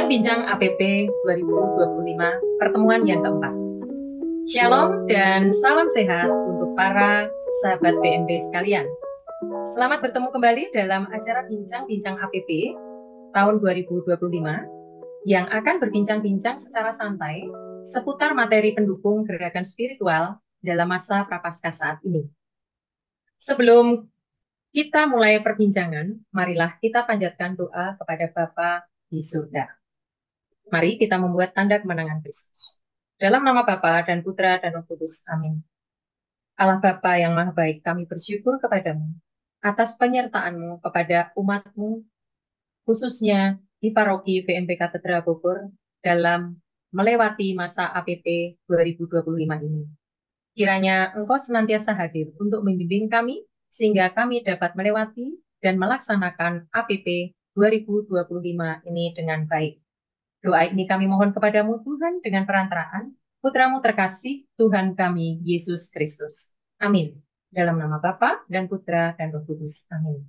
Bincang-bincang APP 2025, pertemuan yang keempat. Shalom dan salam sehat untuk para sahabat BMB sekalian. Selamat bertemu kembali dalam acara Bincang-bincang APP tahun 2025 yang akan berbincang-bincang secara santai seputar materi pendukung gerakan spiritual dalam masa Prapaskah saat ini. Sebelum kita mulai perbincangan, marilah kita panjatkan doa kepada Bapa di surga. Mari kita membuat tanda kemenangan Kristus. Dalam nama Bapa dan Putra dan Roh Kudus. Amin. Allah Bapa yang Maha Baik, kami bersyukur kepadamu atas penyertaan-Mu kepada umat-Mu, khususnya di Paroki VMP Katedral Bogor dalam melewati masa APP 2025 ini. Kiranya Engkau senantiasa hadir untuk membimbing kami, sehingga kami dapat melewati dan melaksanakan APP 2025 ini dengan baik. Doa ini kami mohon kepadamu Tuhan dengan perantaraan Putra-Mu terkasih Tuhan kami Yesus Kristus. Amin. Dalam nama Bapa dan Putra dan Roh Kudus. Amin.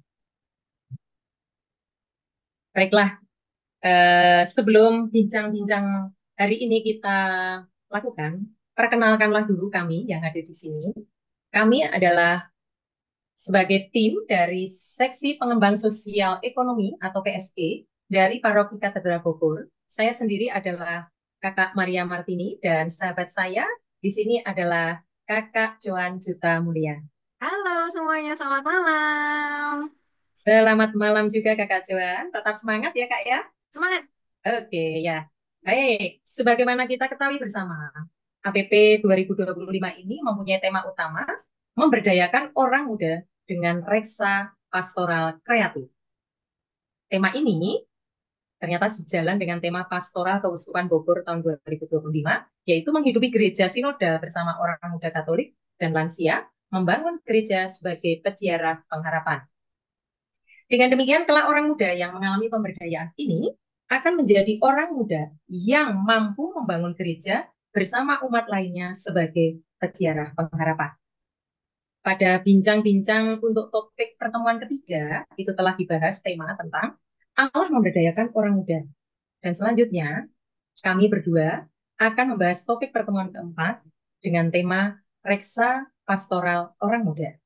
Baiklah, sebelum bincang-bincang hari ini kita lakukan, perkenalkanlah dulu kami yang ada di sini. Kami adalah sebagai tim dari Seksi Pengembang Sosial Ekonomi atau PSE dari Paroki Katedral Bogor. Saya sendiri adalah Kakak Maria Martini dan sahabat saya di sini adalah Kakak Joan Juta Mulia. Halo semuanya, selamat malam. Selamat malam juga Kakak Joan. Tetap semangat ya Kak ya. Semangat. Oke ya. Baik, sebagaimana kita ketahui bersama, APP 2025 ini mempunyai tema utama memberdayakan orang muda dengan reksa pastoral kreatif. Tema ini ternyata sejalan dengan tema pastoral Keuskupan Bogor tahun 2025, yaitu menghidupi gereja sinoda bersama orang muda Katolik dan lansia, membangun gereja sebagai peziarah pengharapan. Dengan demikian, kelak orang muda yang mengalami pemberdayaan ini akan menjadi orang muda yang mampu membangun gereja bersama umat lainnya sebagai peziarah pengharapan. Pada bincang-bincang untuk topik pertemuan ketiga, itu telah dibahas tema tentang Allah memberdayakan orang muda. Dan selanjutnya, kami berdua akan membahas topik pertemuan keempat dengan tema reksa pastoral orang muda.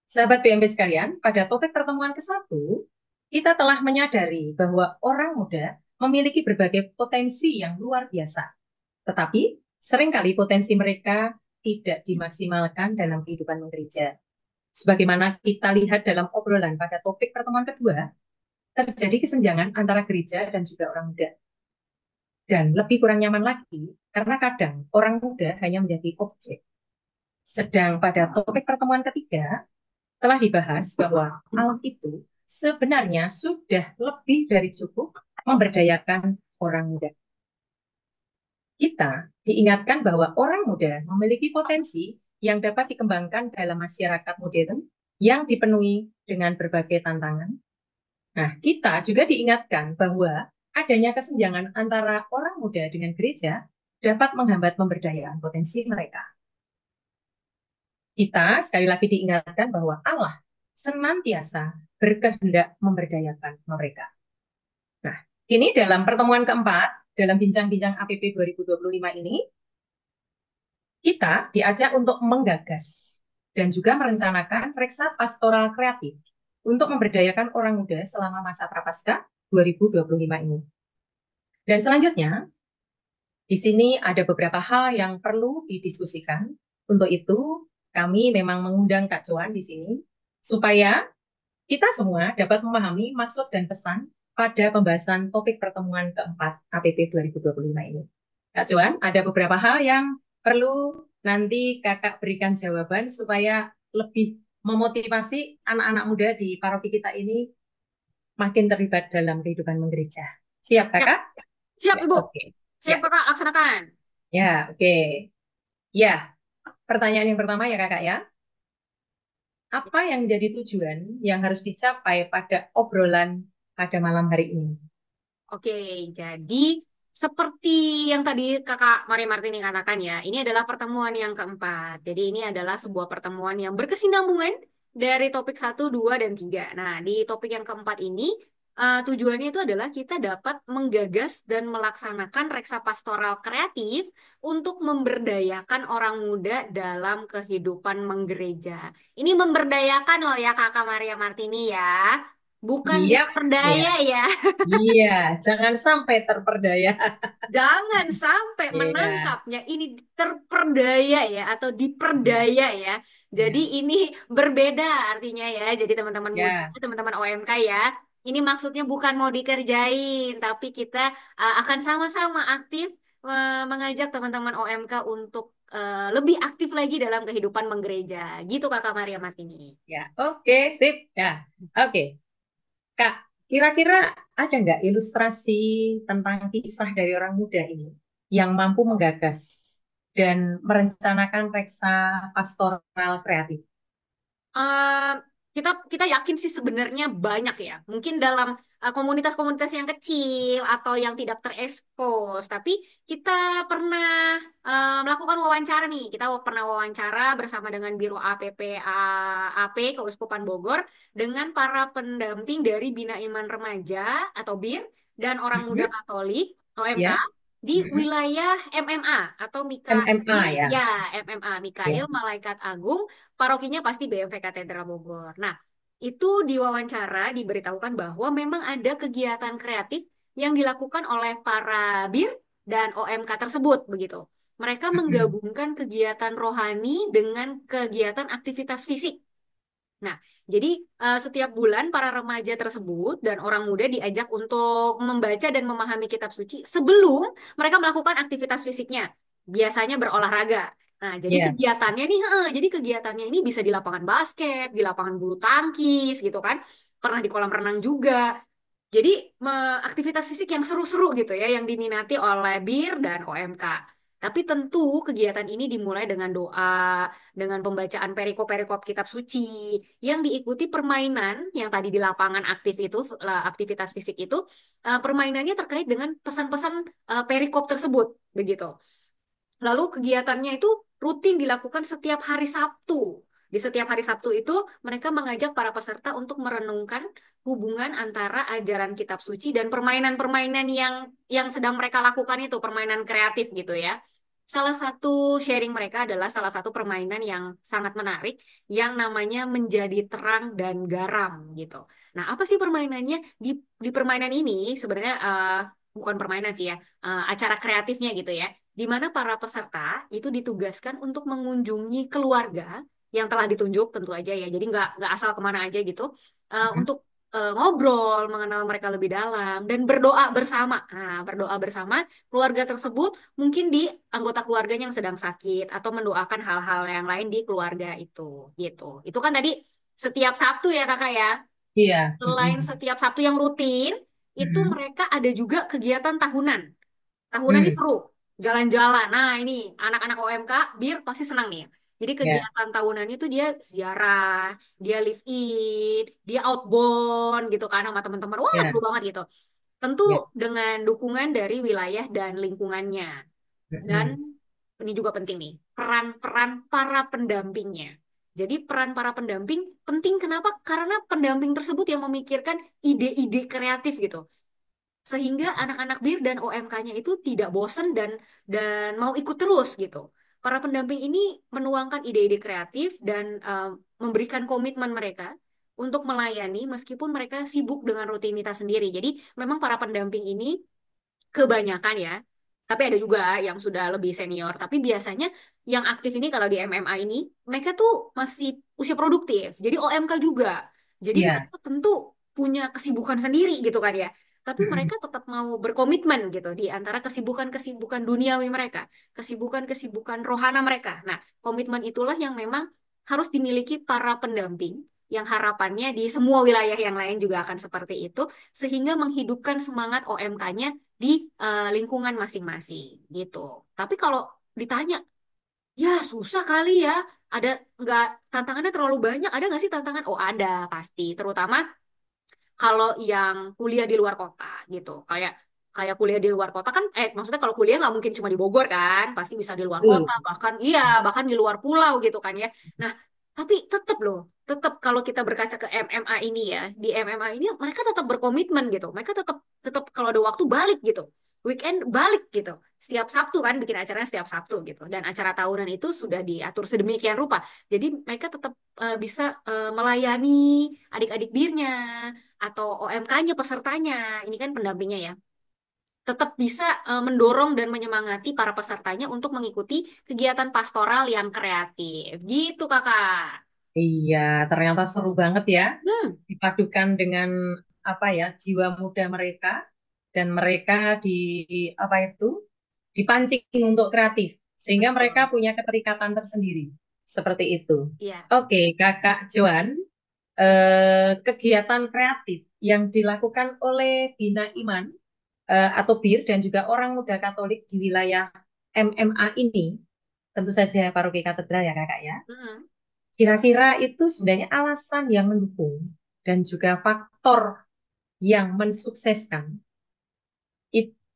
Sahabat BMB sekalian, pada topik pertemuan ke-1, kita telah menyadari bahwa orang muda memiliki berbagai potensi yang luar biasa. Tetapi, seringkali potensi mereka tidak dimaksimalkan dalam kehidupan gereja. Sebagaimana kita lihat dalam obrolan pada topik pertemuan kedua, terjadi kesenjangan antara gereja dan juga orang muda. Dan lebih kurang nyaman lagi, karena kadang orang muda hanya menjadi objek. Sedang pada topik pertemuan ketiga, telah dibahas bahwa Allah itu sebenarnya sudah lebih dari cukup memberdayakan orang muda. Kita diingatkan bahwa orang muda memiliki potensi yang dapat dikembangkan dalam masyarakat modern yang dipenuhi dengan berbagai tantangan. Nah, kita juga diingatkan bahwa adanya kesenjangan antara orang muda dengan gereja dapat menghambat pemberdayaan potensi mereka. Kita sekali lagi diingatkan bahwa Allah senantiasa berkehendak memberdayakan mereka. Nah, ini dalam pertemuan keempat, dalam bincang-bincang APP 2025 ini, kita diajak untuk menggagas dan juga merencanakan reksa pastoral kreatif untuk memberdayakan orang muda selama masa Prapaskah 2025 ini. Dan selanjutnya, di sini ada beberapa hal yang perlu didiskusikan. Untuk itu, kami memang mengundang Kak Joan di sini, supaya kita semua dapat memahami maksud dan pesan pada pembahasan topik pertemuan keempat APP 2025 ini. Kak Joan, ada beberapa hal yang perlu nanti Kakak berikan jawaban supaya lebih memotivasi anak-anak muda di paroki kita ini makin terlibat dalam kehidupan menggereja. Siap, Siap, Kakak? siap Ya, Ibu. oke. Siap Ya, Kakak, laksanakan. ya, oke. Ya, pertanyaan yang pertama ya Kakak ya. Apa yang menjadi tujuan yang harus dicapai pada obrolan pada malam hari ini? Oke, jadi seperti yang tadi Kakak Maria Martini katakan ya, ini adalah pertemuan yang keempat. Jadi ini adalah sebuah pertemuan yang berkesinambungan dari topik 1, 2, dan 3. Nah, di topik yang keempat ini, tujuannya itu adalah kita dapat menggagas dan melaksanakan reksa pastoral kreatif untuk memberdayakan orang muda dalam kehidupan menggereja. Ini memberdayakan loh ya Kakak Maria Martini ya, bukan Iya, iya, diperdaya ya. iya. Jangan sampai terperdaya. Jangan sampai Iya, menangkapnya ini terperdaya ya atau iya, diperdaya ya. Jadi iya, ini berbeda artinya ya. Jadi teman-teman muda, ya. teman-teman OMK ya, ini maksudnya bukan mau dikerjain, tapi kita akan sama-sama aktif mengajak teman-teman OMK untuk lebih aktif lagi dalam kehidupan menggereja. Gitu Kakak Maria Martini. Ya, oke, sip. Ya, oke. Kak, kira-kira ada nggak ilustrasi tentang kisah dari orang muda ini yang mampu menggagas dan merencanakan reksa pastoral kreatif? eh, kita kita yakin sih sebenarnya banyak ya. Mungkin dalam komunitas-komunitas yang kecil atau yang tidak terekspos, tapi kita pernah melakukan wawancara nih. Kita pernah wawancara bersama dengan Biro APP AP Keuskupan Bogor dengan para pendamping dari Bina Iman Remaja atau BIR dan Orang Muda Mhm. Katolik OMK Ya, di mhm. wilayah MMA atau MMA Mikail ya. ya MMA Mikail Ya. Malaikat Agung, parokinya pasti BMV Katedral Bogor. Nah, itu diwawancara diberitahukan bahwa memang ada kegiatan kreatif yang dilakukan oleh para BIR dan OMK tersebut begitu. Mereka Mhm. menggabungkan kegiatan rohani dengan kegiatan aktivitas fisik. Nah, jadi setiap bulan para remaja tersebut dan orang muda diajak untuk membaca dan memahami kitab suci sebelum mereka melakukan aktivitas fisiknya. Biasanya berolahraga. Nah, jadi Ya. kegiatannya nih, jadi kegiatannya ini bisa di lapangan basket, di lapangan bulu tangkis gitu kan. Pernah di kolam renang juga. Jadi aktivitas fisik yang seru-seru gitu ya, yang diminati oleh BIR dan OMK. Tapi tentu kegiatan ini dimulai dengan doa, dengan pembacaan perikop-perikop kitab suci, yang diikuti permainan yang tadi di lapangan aktif itu, aktivitas fisik itu, permainannya terkait dengan pesan-pesan perikop tersebut, begitu. Lalu kegiatannya itu rutin dilakukan setiap hari Sabtu. Di setiap hari Sabtu itu mereka mengajak para peserta untuk merenungkan hubungan antara ajaran kitab suci dan permainan-permainan yang sedang mereka lakukan itu, permainan kreatif gitu ya. Salah satu sharing mereka adalah salah satu permainan yang sangat menarik yang namanya menjadi terang dan garam gitu. Nah, apa sih permainannya? Di permainan ini sebenarnya bukan permainan sih ya, acara kreatifnya gitu ya, di mana para peserta itu ditugaskan untuk mengunjungi keluarga yang telah ditunjuk tentu aja ya. Jadi nggak asal kemana aja gitu, Mhm. untuk ngobrol, mengenal mereka lebih dalam dan berdoa bersama. Nah, berdoa bersama keluarga tersebut mungkin di anggota keluarganya yang sedang sakit atau mendoakan hal-hal yang lain di keluarga itu gitu. Itu kan tadi setiap Sabtu ya Kakak ya. Iya. Selain Mhm. setiap Sabtu yang rutin, itu Mhm. mereka ada juga kegiatan tahunan. Tahunan ini Hmm. seru, jalan-jalan. Nah, ini anak-anak OMK, BIR pasti senang nih. Jadi Ya. kegiatan tahunan itu dia ziarah, dia live in, dia outbound gitu kan sama teman-teman. Wah, Ya. seru banget gitu. Tentu Ya. dengan dukungan dari wilayah dan lingkungannya. Dan Mhm. ini juga penting nih, peran-peran para pendampingnya. Jadi peran para pendamping penting kenapa? Karena pendamping tersebut yang memikirkan ide-ide kreatif gitu, sehingga anak-anak BIR dan OMK-nya itu tidak bosan dan mau ikut terus gitu. Para pendamping ini menuangkan ide-ide kreatif dan memberikan komitmen mereka untuk melayani meskipun mereka sibuk dengan rutinitas sendiri. Jadi memang para pendamping ini kebanyakan ya, tapi ada juga yang sudah lebih senior. Tapi biasanya yang aktif ini kalau di MMA ini mereka tuh masih usia produktif. Jadi OMK juga. Jadi Ya. mereka tentu punya kesibukan sendiri gitu kan ya. Tapi Mhm. mereka tetap mau berkomitmen gitu di antara kesibukan-kesibukan duniawi mereka, kesibukan-kesibukan rohana mereka. Nah, komitmen itulah yang memang harus dimiliki para pendamping yang harapannya di semua wilayah yang lain juga akan seperti itu, sehingga menghidupkan semangat OMK-nya di lingkungan masing-masing gitu. Tapi kalau ditanya, ya susah kali ya. Ada nggak, tantangannya terlalu banyak? Ada nggak sih tantangan? Oh ada pasti. Terutama kalau yang kuliah di luar kota gitu. Kayak kayak kuliah di luar kota kan, maksudnya kalau kuliah nggak mungkin cuma di Bogor kan, pasti bisa di luar kota, bahkan iya bahkan di luar pulau gitu kan ya. Nah, Tapi tetap loh, tetap kalau kita berkaca ke MMA ini ya, di MMA ini mereka tetap berkomitmen gitu. Mereka tetap tetap kalau ada waktu balik gitu. Weekend balik gitu. Setiap Sabtu kan bikin acaranya setiap Sabtu gitu. Dan acara tahunan itu sudah diatur sedemikian rupa. Jadi mereka tetap bisa melayani adik-adik birnya atau OMK-nya pesertanya. Ini kan pendampingnya ya, tetap bisa mendorong dan menyemangati para pesertanya untuk mengikuti kegiatan pastoral yang kreatif. Gitu, Kakak. Iya, ternyata seru banget ya. Hmm, Dipadukan dengan apa ya, jiwa muda mereka dan mereka di apa itu dipancing untuk kreatif sehingga mereka betul. punya keterikatan tersendiri. Seperti itu. Iya. Oke, Kakak Joan, kegiatan kreatif yang dilakukan oleh Bina Iman atau BIR dan juga orang muda Katolik di wilayah MMA ini, tentu saja Paroki Katedral ya Kakak ya. Mm-mm. Kira-kira itu sebenarnya alasan yang mendukung dan juga faktor yang mensukseskan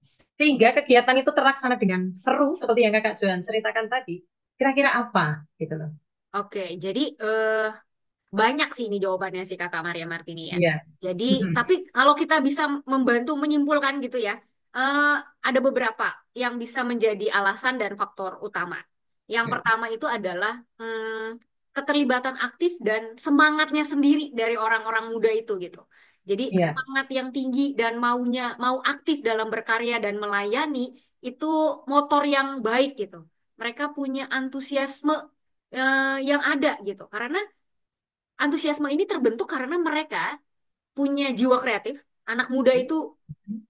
sehingga kegiatan itu terlaksana dengan seru seperti yang Kakak Joan ceritakan tadi. Kira-kira apa gitu loh. Oke, jadi banyak sih ini jawabannya sih Kakak Maria Martini ya. Iya. Jadi, Mhm. tapi kalau kita bisa membantu menyimpulkan gitu ya, eh, ada beberapa yang bisa menjadi alasan dan faktor utama. Yang Ya. pertama itu adalah keterlibatan aktif dan semangatnya sendiri dari orang-orang muda itu gitu. Jadi Iya. semangat yang tinggi dan mau aktif dalam berkarya dan melayani itu motor yang baik gitu. Mereka punya antusiasme yang ada gitu. Karena antusiasme ini terbentuk karena mereka punya jiwa kreatif. Anak muda itu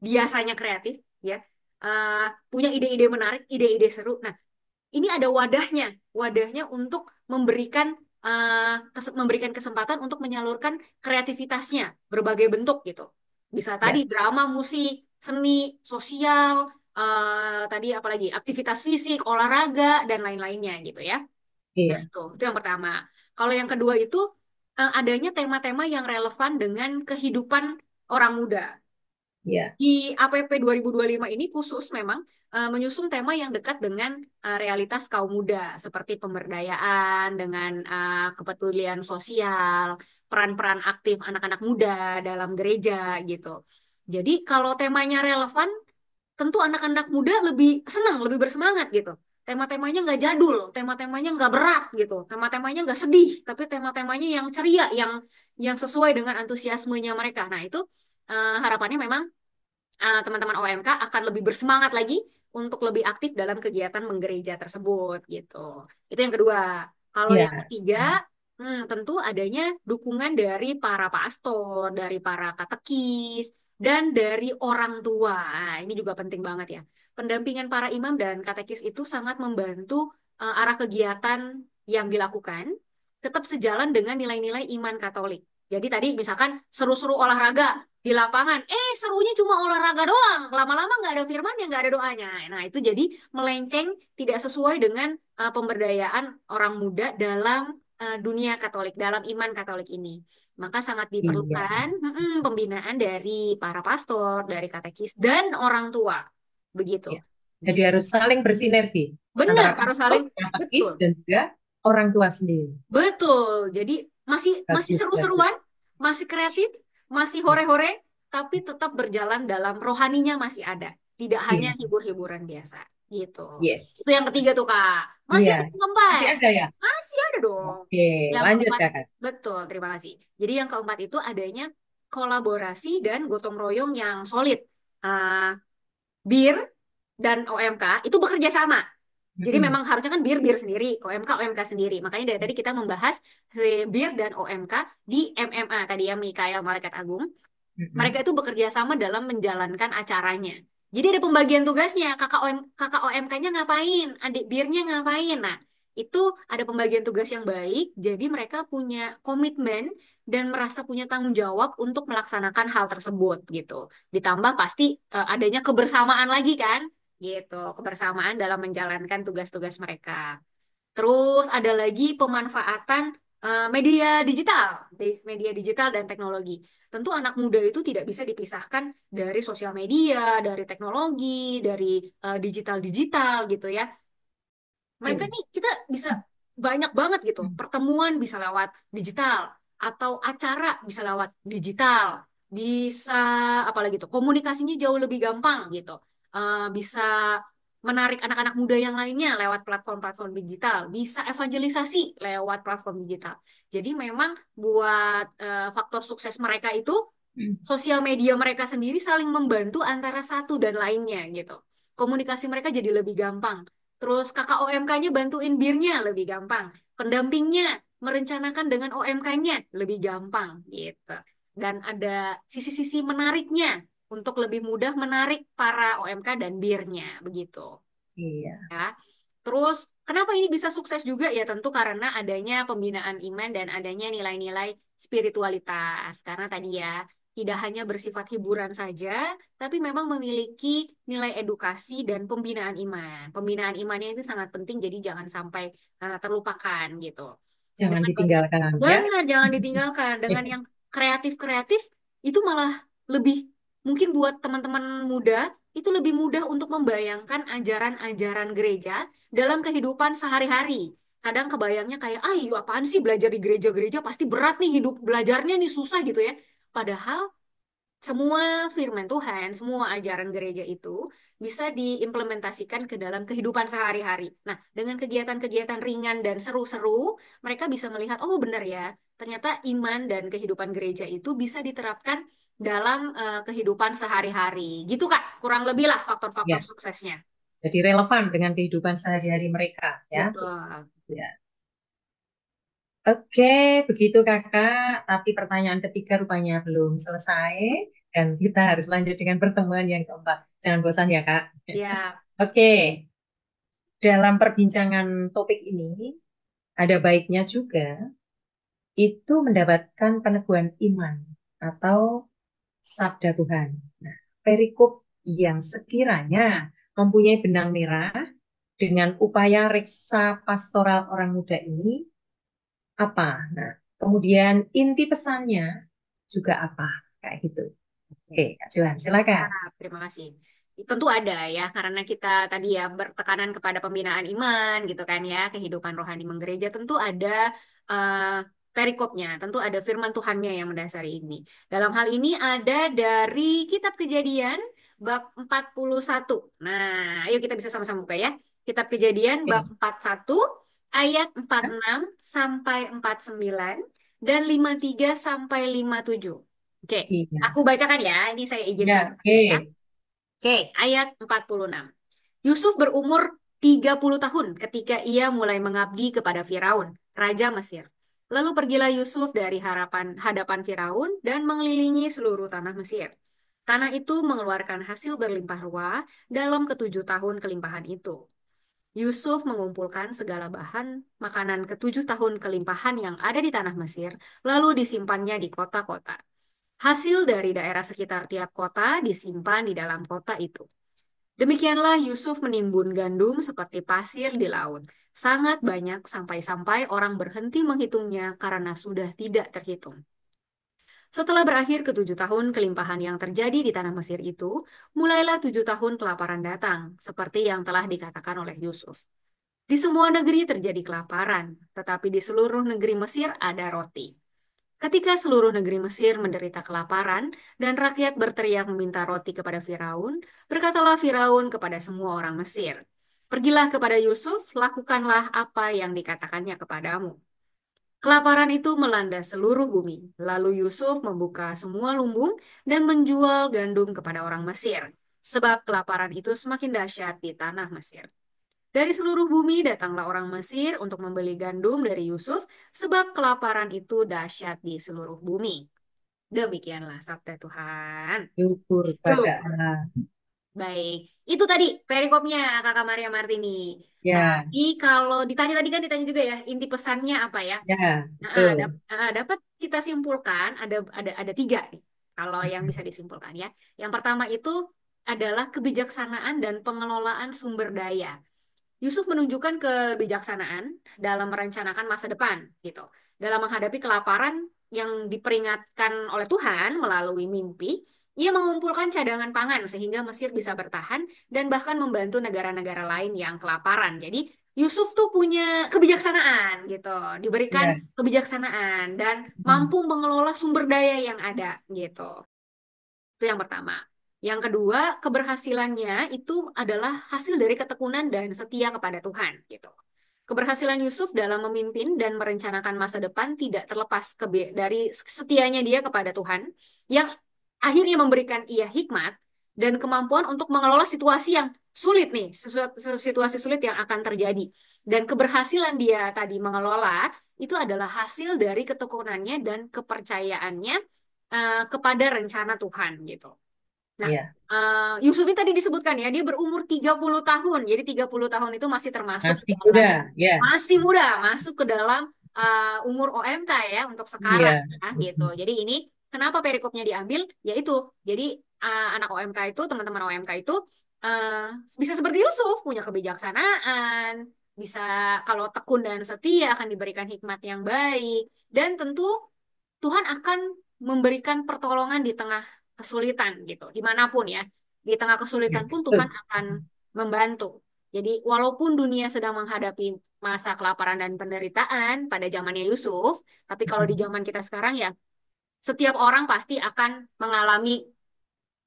biasanya kreatif, ya. Eh, Punya ide-ide menarik, ide-ide seru. Nah, ini ada wadahnya, wadahnya untuk memberikan kesempatan untuk menyalurkan kreativitasnya berbagai bentuk gitu. Bisa tadi Ya. drama, musik, seni, sosial, tadi apalagi aktivitas fisik, olahraga dan lain-lainnya gitu ya. Nah, Iya. itu yang pertama. Kalau yang kedua itu adanya tema-tema yang relevan dengan kehidupan orang muda. Iya. Di APP 2025 ini khusus memang menyusung tema yang dekat dengan realitas kaum muda, seperti pemberdayaan dengan kepedulian sosial, peran-peran aktif anak-anak muda dalam gereja gitu. Jadi kalau temanya relevan, tentu anak-anak muda lebih senang, lebih bersemangat gitu. Tema-temanya nggak jadul, tema-temanya nggak berat gitu, tema-temanya nggak sedih, tapi tema-temanya yang ceria, yang sesuai dengan antusiasmenya mereka. Nah itu harapannya memang teman-teman OMK akan lebih bersemangat lagi untuk lebih aktif dalam kegiatan menggereja tersebut gitu. Itu yang kedua. Kalau yang Iya. ketiga, tentu adanya dukungan dari para pastor, dari para katekis, dan dari orang tua. Nah, ini juga penting banget ya. Pendampingan para imam dan katekis itu sangat membantu arah kegiatan yang dilakukan tetap sejalan dengan nilai-nilai iman Katolik. Jadi tadi misalkan seru-seru olahraga di lapangan, serunya cuma olahraga doang. Lama-lama nggak ada firmannya, nggak ada doanya. Nah, itu jadi melenceng tidak sesuai dengan pemberdayaan orang muda dalam dunia Katolik, dalam iman Katolik ini. Maka sangat Iya. diperlukan pembinaan dari para pastor, dari katekis, dan orang tua. Begitu. Iya. Jadi Gitu. harus saling bersinergi Benar, antara harus pastor, saling katekis, betul. dan juga orang tua sendiri. Betul. Jadi masih masih Bagus, seru-seruan, bagus. masih kreatif, masih Ya. hore-hore, tapi tetap berjalan dalam rohaninya masih ada. Tidak hanya Iya. hibur-hiburan biasa. Gitu. Yes. Itu yang ketiga tuh, Kak. Masih Iya. ada yang Masih keempat. ada ya? Masih ada dong. Oke, Yang lanjut keempat, kakak. betul, terima kasih. Jadi yang keempat itu adanya kolaborasi dan gotong royong yang solid. Uh, BIR dan OMK itu bekerja sama. Jadi Mm-mm. memang harusnya kan bir sendiri, OMK sendiri. Makanya dari tadi kita membahas si bir dan OMK di MMA tadi ya, Mikael Malaikat Agung. Mereka Mm-mm. itu bekerja sama dalam menjalankan acaranya. Jadi ada pembagian tugasnya, kakak OMK-nya ngapain, adik birnya ngapain. Nah, itu ada pembagian tugas yang baik, jadi mereka punya komitmen dan merasa punya tanggung jawab untuk melaksanakan hal tersebut gitu. Ditambah pasti adanya kebersamaan lagi kan, gitu, kebersamaan dalam menjalankan tugas-tugas mereka. Terus ada lagi pemanfaatan media digital, media digital dan teknologi. Tentu anak muda itu tidak bisa dipisahkan dari sosial media, dari teknologi, dari digital-digital gitu ya. Mereka Oke. nih kita bisa banyak banget gitu. Hmm. Pertemuan bisa lewat digital atau acara bisa lewat digital. Bisa apalagi tuh komunikasinya jauh lebih gampang gitu. Bisa menarik anak-anak muda yang lainnya lewat platform-platform digital, bisa evangelisasi lewat platform digital. Jadi memang buat faktor sukses mereka itu Hmm. sosial media mereka sendiri saling membantu antara satu dan lainnya gitu. Komunikasi mereka jadi lebih gampang. Terus kakak OMK-nya bantuin birnya lebih gampang. Pendampingnya merencanakan dengan OMK-nya lebih gampang gitu. Dan ada sisi-sisi menariknya untuk lebih mudah menarik para OMK dan birnya begitu Iya. ya. Terus kenapa ini bisa sukses juga ya tentu karena adanya pembinaan iman dan adanya nilai-nilai spiritualitas. Karena tadi ya tidak hanya bersifat hiburan saja, tapi memang memiliki nilai edukasi dan pembinaan iman. Pembinaan imannya itu sangat penting, jadi jangan sampai terlupakan gitu. Jangan Dengan banyak ditinggalkan ya. banget jangan ditinggalkan. Dengan yang kreatif-kreatif itu malah lebih mungkin buat teman-teman muda itu lebih mudah untuk membayangkan ajaran-ajaran gereja dalam kehidupan sehari-hari. Kadang kebayangnya kayak, ah iya apaan sih belajar di gereja-gereja pasti berat nih hidup belajarnya nih susah gitu ya. Padahal semua firman Tuhan, semua ajaran gereja itu bisa diimplementasikan ke dalam kehidupan sehari-hari. Nah, dengan kegiatan-kegiatan ringan dan seru-seru, mereka bisa melihat, oh benar ya, ternyata iman dan kehidupan gereja itu bisa diterapkan dalam kehidupan sehari-hari. Gitu, Kak. Kurang lebih lah faktor-faktor Ya, suksesnya. jadi relevan dengan kehidupan sehari-hari mereka ya. Betul. Ya. Oke, begitu Kakak. Tapi pertanyaan ketiga rupanya belum selesai dan kita harus lanjut dengan pertemuan yang keempat. Jangan bosan ya, Kak. Ya, Oke, dalam perbincangan topik ini ada baiknya juga itu mendapatkan peneguhan iman atau sabda Tuhan. Nah, perikop yang sekiranya mempunyai benang merah dengan upaya reksa pastoral orang muda ini apa? Nah, kemudian inti pesannya juga apa? Kayak gitu. Oke, Kak Johan, silakan. terima kasih. Tentu ada ya, karena kita tadi ya bertekanan kepada pembinaan iman gitu kan ya, kehidupan rohani menggereja tentu ada eh, perikopnya, tentu ada firman Tuhannya yang mendasari ini. Dalam hal ini ada dari Kitab Kejadian bab 41. Nah, ayo kita bisa sama-sama buka ya. Kitab Kejadian bab Oke. 41 ayat 46 sampai 49 dan 53 sampai 57. Oke. Iya. Aku bacakan ya, ini saya izin Ya, saya baca ya. oke. Oke, ayat 46. Yusuf berumur 30 tahun ketika ia mulai mengabdi kepada Firaun, Raja Mesir. Lalu pergilah Yusuf dari hadapan Firaun dan mengelilingi seluruh tanah Mesir. Tanah itu mengeluarkan hasil berlimpah ruah dalam ketujuh tahun kelimpahan itu. Yusuf mengumpulkan segala bahan makanan ketujuh tahun kelimpahan yang ada di tanah Mesir, lalu disimpannya di kota-kota. Hasil dari daerah sekitar tiap kota disimpan di dalam kota itu. Demikianlah Yusuf menimbun gandum seperti pasir di laut. Sangat banyak sampai-sampai orang berhenti menghitungnya karena sudah tidak terhitung. Setelah berakhir ketujuh tahun kelimpahan yang terjadi di tanah Mesir itu, mulailah 7 tahun kelaparan datang, seperti yang telah dikatakan oleh Yusuf. Di semua negeri terjadi kelaparan, tetapi di seluruh negeri Mesir ada roti. Ketika seluruh negeri Mesir menderita kelaparan dan rakyat berteriak meminta roti kepada Firaun, berkatalah Firaun kepada semua orang Mesir, "Pergilah kepada Yusuf, lakukanlah apa yang dikatakannya kepadamu." Kelaparan itu melanda seluruh bumi. Lalu Yusuf membuka semua lumbung dan menjual gandum kepada orang Mesir, sebab kelaparan itu semakin dahsyat di tanah Mesir. Dari seluruh bumi datanglah orang Mesir untuk membeli gandum dari Yusuf, sebab kelaparan itu dahsyat di seluruh bumi. Demikianlah sabda Tuhan. Syukur Tuh, pada Allah. baik. Itu tadi perikopnya Kakak Maria Martini. Ya, Tapi kalau ditanya tadi kan ditanya juga ya, inti pesannya apa ya? ya, Nah, betul. dapat kita simpulkan ada tiga nih. Kalau yang bisa disimpulkan ya. Yang pertama itu adalah kebijaksanaan dan pengelolaan sumber daya. Yusuf menunjukkan kebijaksanaan dalam merencanakan masa depan, gitu. Dalam menghadapi kelaparan yang diperingatkan oleh Tuhan melalui mimpi, ia mengumpulkan cadangan pangan sehingga Mesir bisa bertahan dan bahkan membantu negara-negara lain yang kelaparan. Jadi Yusuf tuh punya kebijaksanaan gitu, diberikan Iya. kebijaksanaan dan Hmm. mampu mengelola sumber daya yang ada gitu. Itu yang pertama. Yang kedua, keberhasilannya itu adalah hasil dari ketekunan dan setia kepada Tuhan gitu. Keberhasilan Yusuf dalam memimpin dan merencanakan masa depan tidak terlepas dari setianya dia kepada Tuhan yang akhirnya memberikan ia hikmat dan kemampuan untuk mengelola situasi yang sulit nih, situasi sulit yang akan terjadi. Dan keberhasilan dia tadi mengelola itu adalah hasil dari ketekunannya dan kepercayaannya kepada rencana Tuhan gitu. Nah, Iya. Yusuf ini tadi disebutkan ya, dia berumur 30 tahun. Jadi 30 tahun itu masih termasuk Masih dalam, muda. Ya. masih muda, masuk ke dalam umur OMK ya untuk sekarang Iya. ya gitu. Jadi ini kenapa perikopnya diambil? Yaitu, jadi anak OMK itu, teman-teman OMK itu uh, bisa seperti Yusuf, punya kebijaksanaan, bisa kalau tekun dan setia akan diberikan hikmat yang baik, dan tentu Tuhan akan memberikan pertolongan di tengah kesulitan gitu, dimanapun ya. Di tengah Iya. kesulitan pun Tuhan Betul. akan membantu. Jadi walaupun dunia sedang menghadapi masa kelaparan dan penderitaan pada zamannya Yusuf, tapi kalau di zaman kita sekarang ya, setiap orang pasti akan mengalami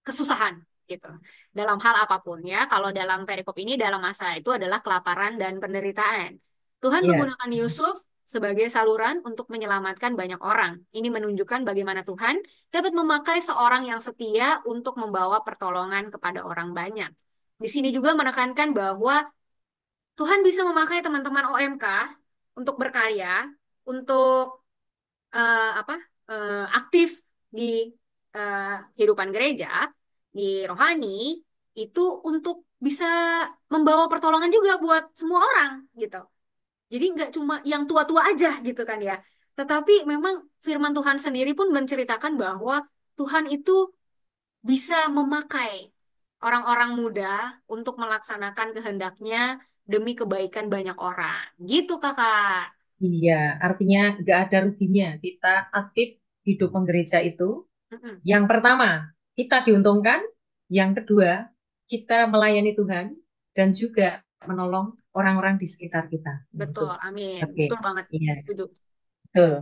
kesusahan gitu. Dalam hal apapun ya, kalau dalam perikop ini dalam masa itu adalah kelaparan dan penderitaan. Tuhan Iya. menggunakan Yusuf sebagai saluran untuk menyelamatkan banyak orang. Ini menunjukkan bagaimana Tuhan dapat memakai seorang yang setia untuk membawa pertolongan kepada orang banyak. Di sini juga menekankan bahwa Tuhan bisa memakai teman-teman OMK untuk berkarya, untuk apa aktif di eh, kehidupan gereja, di rohani, itu untuk bisa membawa pertolongan juga buat semua orang gitu. Jadi nggak cuma yang tua-tua aja gitu kan ya. Tetapi memang firman Tuhan sendiri pun menceritakan bahwa Tuhan itu bisa memakai orang-orang muda untuk melaksanakan kehendaknya demi kebaikan banyak orang. Gitu kakak. Iya. Artinya nggak ada ruginya kita aktif hidup menggereja itu. Mm-mm. Yang pertama, kita diuntungkan. Yang kedua, kita melayani Tuhan dan juga menolong orang-orang di sekitar kita. Gitu. Betul, amin. Oke. Betul banget. Iya. Setuju. Betul.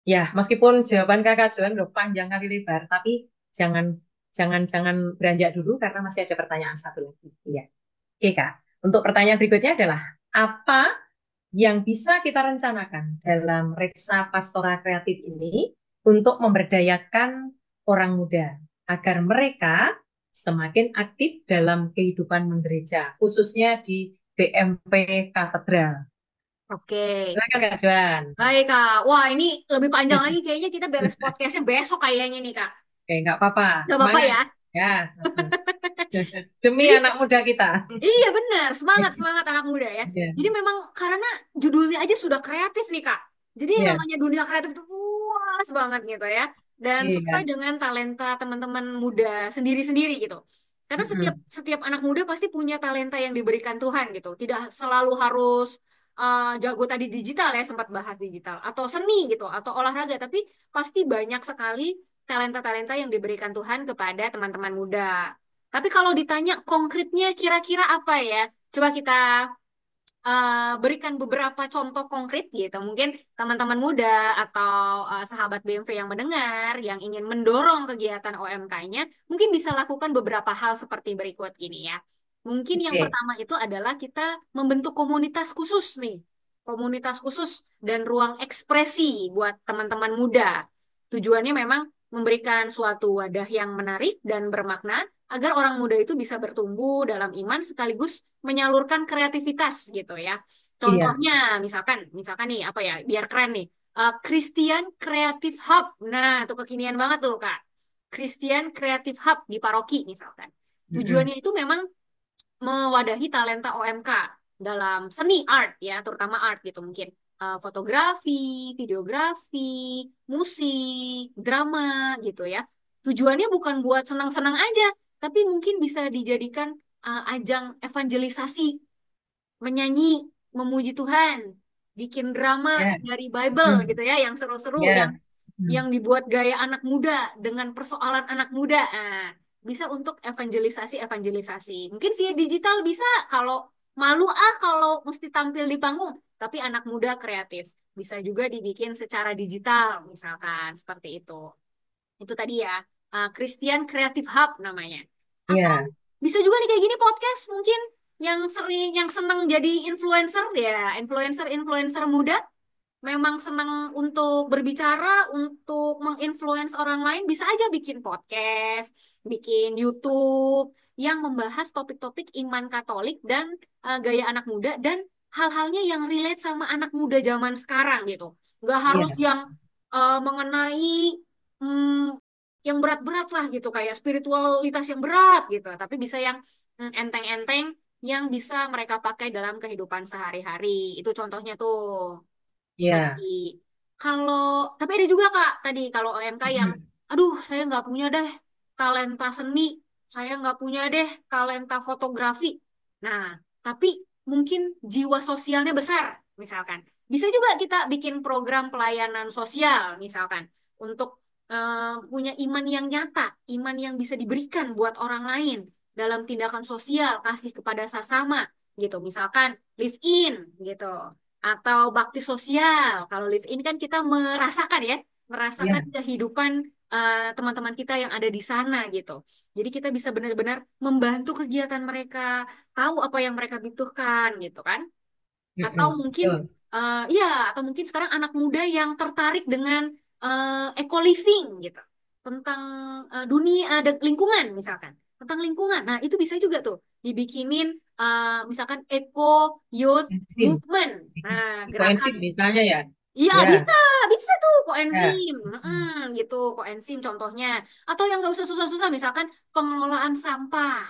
Ya, meskipun jawaban Kakak Joan udah panjang kali lebar, tapi jangan jangan beranjak dulu karena masih ada pertanyaan satu lagi. Iya. Oke, Kak. Untuk pertanyaan berikutnya adalah apa yang bisa kita rencanakan dalam reksa pastoral kreatif ini untuk memberdayakan orang muda agar mereka semakin aktif dalam kehidupan menggereja, khususnya di BMP Katedral. Oke. Silakan Kak Joan. Baik, Kak. Wah, ini lebih panjang lagi kayaknya kita beres podcastnya besok kayaknya nih, Kak. Oke, nggak apa-apa. Gak apa-apa Semangat. ya. Ya. Demi Jadi, anak muda kita. iya benar. Semangat, semangat anak muda ya. Ya, Jadi memang karena judulnya aja sudah kreatif nih, Kak. Jadi yang ya, namanya dunia kreatif itu luas banget gitu ya. Dan sesuai iya. dengan talenta teman-teman muda sendiri-sendiri gitu. Karena setiap Mm-mm. setiap anak muda pasti punya talenta yang diberikan Tuhan gitu. Tidak selalu harus jago tadi digital ya, sempat bahas digital atau seni gitu atau olahraga, tapi pasti banyak sekali talenta-talenta yang diberikan Tuhan kepada teman-teman muda. Tapi kalau ditanya konkretnya kira-kira apa ya? Coba kita berikan beberapa contoh konkret gitu. Mungkin teman-teman muda atau sahabat BMV yang mendengar, yang ingin mendorong kegiatan OMK-nya, mungkin bisa lakukan beberapa hal seperti berikut gini ya. Mungkin yang Oke. pertama itu adalah kita membentuk komunitas khusus nih. Komunitas khusus dan ruang ekspresi buat teman-teman muda. Tujuannya memang memberikan suatu wadah yang menarik dan bermakna agar orang muda itu bisa bertumbuh dalam iman sekaligus menyalurkan kreativitas gitu ya. Iya. Contohnya misalkan nih apa ya, biar keren nih. Christian Creative Hub. Nah, itu kekinian banget tuh, Kak. Christian Creative Hub di paroki misalkan. Mm-mm. Tujuannya itu memang mewadahi talenta OMK dalam seni art ya, terutama art gitu mungkin. Fotografi, videografi, musik, drama gitu ya. Tujuannya bukan buat senang-senang aja, tapi mungkin bisa dijadikan ajang evangelisasi, menyanyi, memuji Tuhan, bikin drama Ya. dari Bible Mm. gitu ya, yang seru-seru, yang Ya. Mm. dibuat gaya anak muda dengan persoalan anak muda. Nah, bisa untuk evangelisasi-evangelisasi. Mungkin via digital bisa kalau malu kalau mesti tampil di panggung. Tapi anak muda kreatif. Bisa juga dibikin secara digital, misalkan seperti itu. Itu tadi ya, Christian Creative Hub namanya. Atau Iya, bisa juga nih kayak gini podcast mungkin yang sering, yang senang jadi influencer ya, influencer-influencer muda memang senang untuk berbicara, untuk menginfluence orang lain, bisa aja bikin podcast, bikin YouTube yang membahas topik-topik iman Katolik dan gaya anak muda dan hal-halnya yang relate sama anak muda zaman sekarang gitu. Nggak harus iya, yang mengenai yang berat-berat lah gitu, kayak spiritualitas yang berat gitu, tapi bisa yang enteng-enteng yang bisa mereka pakai dalam kehidupan sehari-hari. Itu contohnya tuh. Tadi iya. kalau tapi ada juga Kak tadi kalau OMK yang Mm-mm. aduh saya nggak punya deh talenta seni, saya nggak punya deh talenta fotografi. Nah, tapi mungkin jiwa sosialnya besar misalkan. Bisa juga kita bikin program pelayanan sosial misalkan untuk punya iman yang nyata, iman yang bisa diberikan buat orang lain dalam tindakan sosial, kasih kepada sesama gitu. Misalkan live in gitu atau bakti sosial. Kalau live in kan kita merasakan ya, merasakan Iya, kehidupan teman-teman kita yang ada di sana gitu. Jadi kita bisa benar-benar membantu kegiatan mereka, tahu apa yang mereka butuhkan gitu kan. Atau mm-mm. mungkin Betul. ya, atau mungkin sekarang anak muda yang tertarik dengan eco living gitu. Tentang dunia ada lingkungan misalkan. Tentang lingkungan. Nah, itu bisa juga tuh dibikinin misalkan eco youth Enzim. movement. Nah, gerakan. Koenzim misalnya ya. Iya, Ya, bisa, bisa tuh ya. koenzim. Mm. Gitu, koenzim contohnya. Atau yang nggak usah susah-susah, misalkan pengelolaan sampah.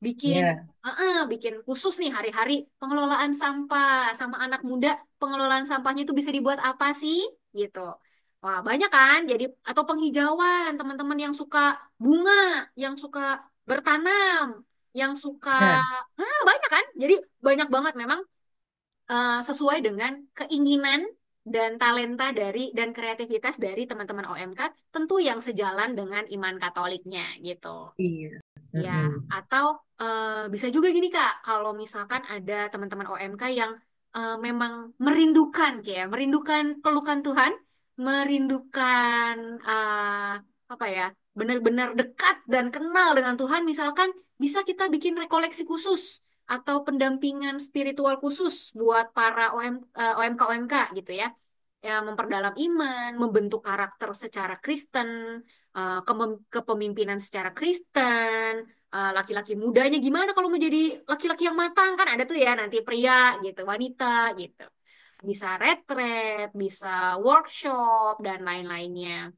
Bikin, Ya, bikin khusus nih hari-hari pengelolaan sampah sama anak muda. Pengelolaan sampahnya itu bisa dibuat apa sih? Gitu. Wah, banyak kan? Jadi atau penghijauan, teman-teman yang suka bunga, yang suka bertanam, yang suka ya. banyak kan? Jadi banyak banget memang sesuai dengan keinginan dan talenta dari dan kreativitas dari teman-teman OMK tentu yang sejalan dengan iman Katoliknya gitu. Iya. Ya, Mm-mm. atau bisa juga gini Kak, kalau misalkan ada teman-teman OMK yang memang merindukan, ya, merindukan pelukan Tuhan, merindukan apa ya, benar-benar dekat dan kenal dengan Tuhan, misalkan bisa kita bikin rekoleksi khusus atau pendampingan spiritual khusus buat para OMK-OMK gitu ya, yang memperdalam iman, membentuk karakter secara Kristen, kepemimpinan secara Kristen, laki-laki mudanya gimana kalau mau jadi laki-laki yang matang kan ada tuh ya nanti pria gitu, wanita gitu. Bisa retret, bisa workshop dan lain-lainnya.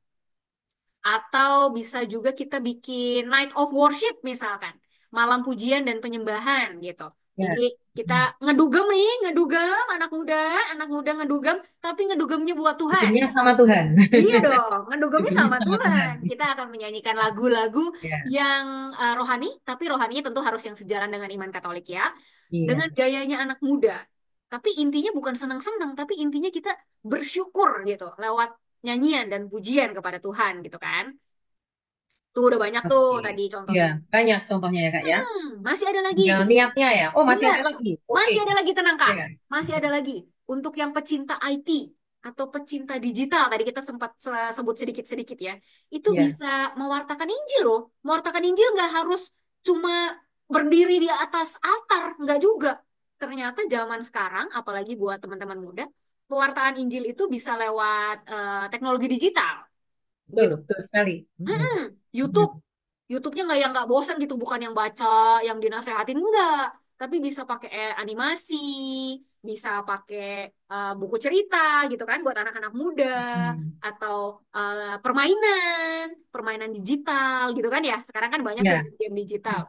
Atau bisa juga kita bikin night of worship misalkan, malam pujian dan penyembahan gitu. Jadi Ya. kita ngedugem nih, ngedugem anak muda ngedugem, tapi ngedugemnya buat Tuhan. Hidupnya sama Tuhan. Iya dong, ngedugemnya Hidupnya sama sama Tuhan. Tuhan. Kita akan menyanyikan lagu-lagu Ya. yang rohani, tapi rohaninya tentu harus yang sejalan dengan iman Katolik ya, dengan Iya. gayanya anak muda. Tapi intinya bukan senang-senang, tapi intinya kita bersyukur gitu lewat nyanyian dan pujian kepada Tuhan gitu kan. Tuh udah banyak tuh Oke. tadi Ya, contohnya. banyak contohnya ya, Kak ya. Masih ada lagi. Tinggal niatnya ya. Oh, masih Benar, ada lagi. Oke. masih ada lagi tenang Kak. Ya. Masih ada lagi. Untuk yang pecinta IT atau pecinta digital, tadi kita sempat sebut sedikit-sedikit ya. Itu Ya. bisa mewartakan Injil loh. Mewartakan Injil nggak harus cuma berdiri di atas altar, nggak juga. Ternyata zaman sekarang, apalagi buat teman-teman muda, pewartaan Injil itu bisa lewat teknologi digital Betul, gitu. betul sekali. Mm-mm. Mm-mm. Mm. YouTube, YouTube-nya nggak yang nggak bosan gitu, bukan yang baca, yang dinasehatin enggak, tapi bisa pakai animasi, bisa pakai buku cerita gitu kan buat anak-anak muda, Mm. atau permainan, permainan digital gitu kan ya. Sekarang kan banyak tuh Ya. game digital.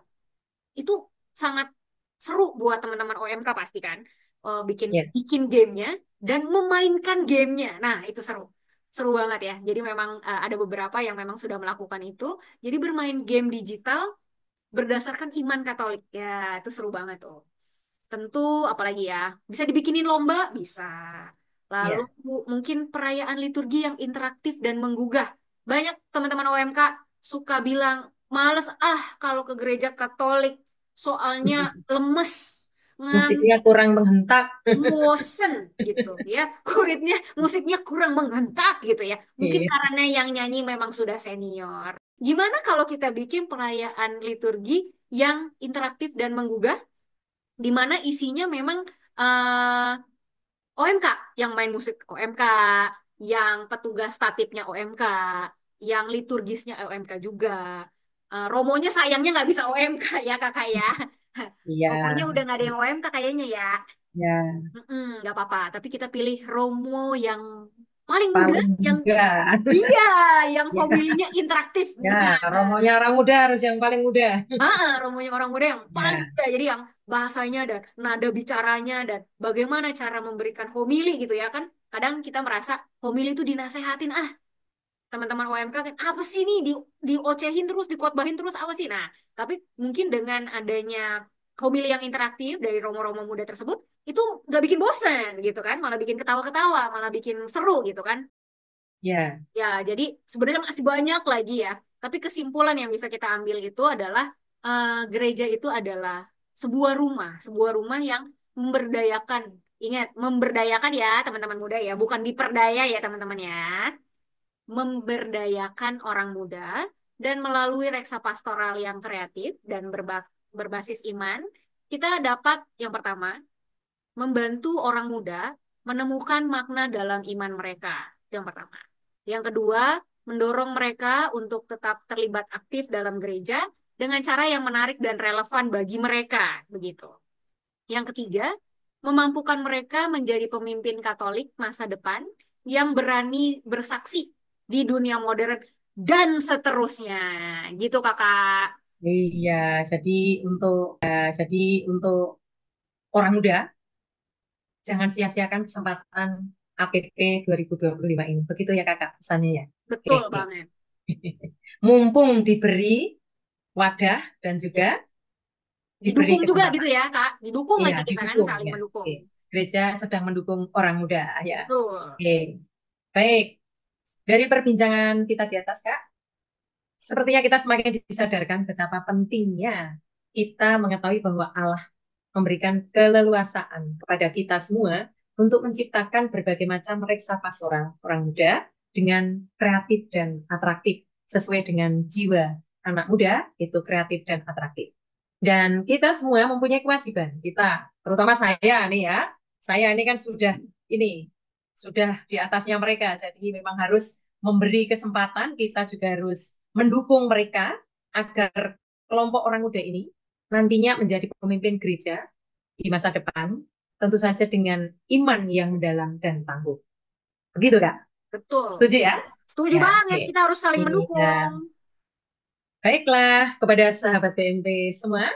Itu sangat seru buat teman-teman OMK pasti kan. Bikin Ya. bikin gamenya dan memainkan gamenya. Nah, itu seru. Seru banget ya. Jadi memang ada beberapa yang memang sudah melakukan itu. Jadi bermain game digital berdasarkan iman Katolik. Ya, itu seru banget tuh. Tentu apalagi ya, bisa dibikinin lomba, bisa. Lalu Ya. mungkin perayaan liturgi yang interaktif dan menggugah. Banyak teman-teman OMK suka bilang, males ah kalau ke gereja Katolik, soalnya lemes. Musiknya kurang menghentak. bosen gitu ya, kuritnya musiknya kurang menghentak gitu ya, mungkin Iya. karena yang nyanyi memang sudah senior. Gimana kalau kita bikin perayaan liturgi yang interaktif dan menggugah, di mana isinya memang OMK, yang main musik OMK, yang petugas tatipnya OMK, yang liturgisnya OMK juga. Romonya sayangnya nggak bisa OMK ya kakak ya. Iya, Romonya udah nggak ada yang OMK kayaknya ya. ya, Nggak apa-apa, tapi kita pilih Romo yang paling muda, paling yang muda. iya, yang Ya, homilinya interaktif. ya, Nah, romonya orang muda harus yang paling muda. Romonya orang muda yang paling Ya, muda, jadi yang bahasanya dan nada bicaranya dan bagaimana cara memberikan homili gitu ya kan. Kadang kita merasa homili itu dinasehatin, teman-teman OMK kan apa sih nih, diocehin terus, dikotbahin terus apa sih. Nah, tapi mungkin dengan adanya homili yang interaktif dari romo-romo muda tersebut, itu nggak bikin bosen gitu kan, malah bikin ketawa-ketawa, malah bikin seru gitu kan. ya, Ya, jadi sebenarnya masih banyak lagi ya. Tapi kesimpulan yang bisa kita ambil itu adalah gereja itu adalah sebuah rumah yang memberdayakan. Ingat, memberdayakan ya teman-teman muda ya, bukan diperdaya ya teman-teman ya. Memberdayakan orang muda dan melalui reksa pastoral yang kreatif dan berbasis iman, kita dapat yang pertama membantu orang muda menemukan makna dalam iman mereka. Itu yang pertama. Yang kedua, mendorong mereka untuk tetap terlibat aktif dalam gereja dengan cara yang menarik dan relevan bagi mereka, begitu. Yang ketiga, memampukan mereka menjadi pemimpin Katolik masa depan yang berani bersaksi di dunia modern dan seterusnya. Gitu, Kakak. iya. Jadi untuk orang muda, jangan sia-siakan kesempatan APP 2025 ini. Begitu ya kakak pesannya ya. Oke. Betul banget. Mumpung diberi wadah dan juga diberi Didukung juga gitu kesempatan. ya, Kak. Didukung Iya, lagi kita kan, didukung saling ya. mendukung. Oke. Gereja sedang mendukung orang muda ya. Betul. Oke. Baik. Dari perbincangan kita di atas, Kak, sepertinya kita semakin disadarkan betapa pentingnya kita mengetahui bahwa Allah memberikan keleluasaan kepada kita semua untuk menciptakan berbagai macam reksa pastoral orang muda dengan kreatif dan atraktif sesuai dengan jiwa anak muda itu kreatif dan atraktif. Dan kita semua mempunyai kewajiban. Kita, terutama saya nih ya, saya ini kan sudah di atasnya mereka. Jadi memang harus memberi kesempatan, kita juga harus mendukung mereka agar kelompok orang muda ini nantinya menjadi pemimpin gereja di masa depan, tentu saja dengan iman yang mendalam dan tangguh. Begitu, Kak? Betul. Setuju ya? Setuju Ya, banget, oke. kita harus saling Iya. mendukung. Baiklah, kepada sahabat BMP semua,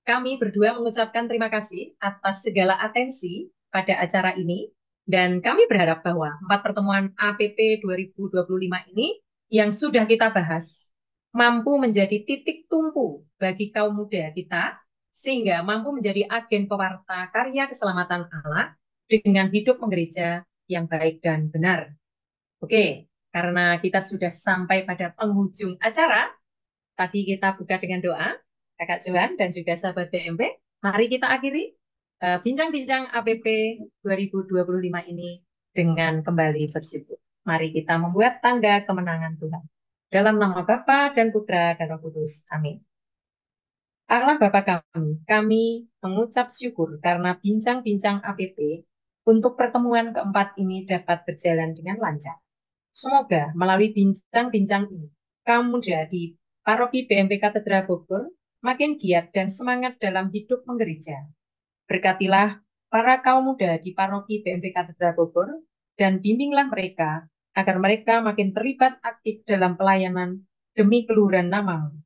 kami berdua mengucapkan terima kasih atas segala atensi pada acara ini, dan kami berharap bahwa 4 pertemuan APP 2025 ini yang sudah kita bahas mampu menjadi titik tumpu bagi kaum muda kita, sehingga mampu menjadi agen pewarta karya keselamatan Allah dengan hidup menggereja yang baik dan benar. Oke, karena kita sudah sampai pada penghujung acara, tadi kita buka dengan doa, Kakak Johan dan juga sahabat BMP. Mari kita akhiri bincang-bincang APP 2025 ini dengan kembali bersyukur. Mari kita membuat tanda kemenangan Tuhan. Dalam nama Bapa dan Putra dan Roh Kudus. Amin. Allah Bapa kami mengucap syukur karena bincang-bincang APP untuk pertemuan keempat ini dapat berjalan dengan lancar. Semoga melalui bincang-bincang ini, kamu muda di Paroki BMP Katedral Bogor makin giat dan semangat dalam hidup menggereja. Berkatilah para kaum muda di Paroki BMP Katedral Bogor dan bimbinglah mereka agar mereka makin terlibat aktif dalam pelayanan demi keluhuran namamu.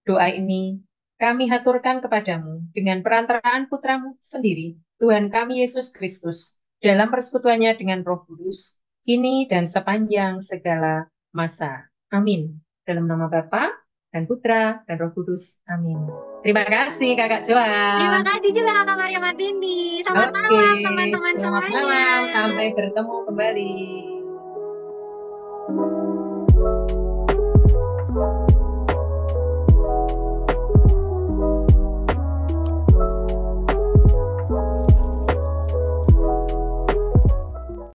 Doa ini kami haturkan kepadamu dengan perantaraan putramu sendiri, Tuhan kami Yesus Kristus, dalam persekutuannya dengan Roh Kudus, kini dan sepanjang segala masa. Amin. Dalam nama Bapa dan Putra dan Roh Kudus. Amin. Terima kasih Kakak Terima Joan. kasih juga Kakak Maria Martini. Selamat Oke, malam teman-teman selamat semuanya. malam. Sampai bertemu kembali.